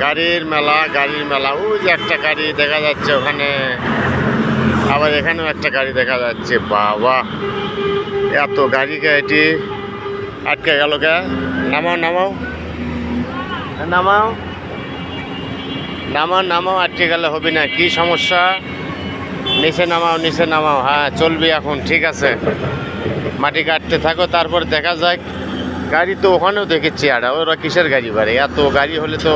গাড়ির মেলা ওই যে একটা গাড়ি দেখা যাচ্ছে ওখানে, আবার এখানেও একটা গাড়ি দেখা যাচ্ছে। বাবা, এত গাড়ি এটি আটকে গেল কে? নামাও নামাও নামাও নামাও নামাও, আটকে গেলে হবে না। কি সমস্যা? নিচে নামাও নিচে নামাও। হ্যাঁ চলবি এখন, ঠিক আছে। মাটি কাটতে থাকো, তারপর দেখা যাক। গাড়ি তো ওখানেও দেখেছি, আর ওরা কিসের গাড়ি বাড়ে? এত গাড়ি হলে তো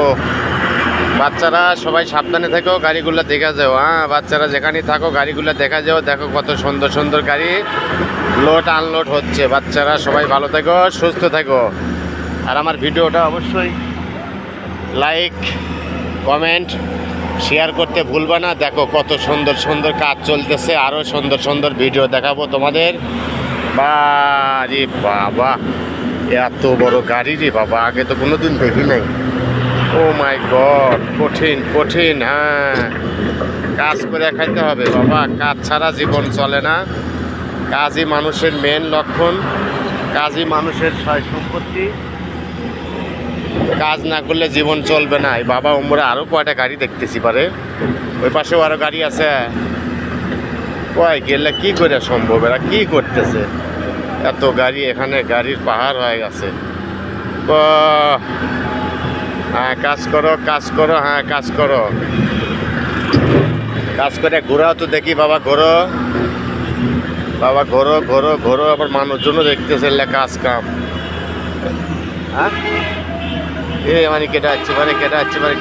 বাচ্চারা সবাই সাবধানে থাকো, গাড়িগুলো দেখা যাও। হ্যাঁ বাচ্চারা যেখানে থাকো গাড়িগুলো দেখা যাও। দেখো কত সুন্দর সুন্দর গাড়ি লোড আনলোড হচ্ছে। বাচ্চারা সবাই ভালো থাকো, সুস্থ থাকো। আর আমার ভিডিওটা অবশ্যই লাইক কমেন্ট শেয়ার করতে ভুলবা না। দেখো কত সুন্দর সুন্দর কাজ চলতেছে, আরও সুন্দর সুন্দর ভিডিও দেখাবো তোমাদের। বারে বাবা, এত বড় গাড়ি রে বাবা, আগে তো কোনোদিন দেখি নাই। ও মাই গড, কঠিন কঠিন। হ্যাঁ কাজ করে খাইতে হবে বাবা, কাজ ছাড়া জীবন চলে না। কাজই মানুষের মেন লক্ষণ, কাজই মানুষের সয় সম্পত্তি। কাজ না করলে জীবন চলবে না। এই বাবা আমরা আরও কয়টা গাড়ি দেখতেছি পারে, ওই পাশেও আরও গাড়ি আছে। কয় গেলে কি করে সম্ভব? এরা কি করতেছে? এত গাড়ি, এখানে গাড়ির পাহাড় হয়ে গেছে। হ্যাঁ কাজ করো কাজ করো, হ্যাঁ কাজ করো, কাজ করে ঘোরাও তো দেখি বাবা, ঘোরো বাবা, ঘোরো ঘোরো ঘোরো। আবার মানুষজনও দেখতেছে কাজ কাম। হ্যাঁ এ মানে কেটে যাচ্ছে, মানে কেটে যাচ্ছে, মানে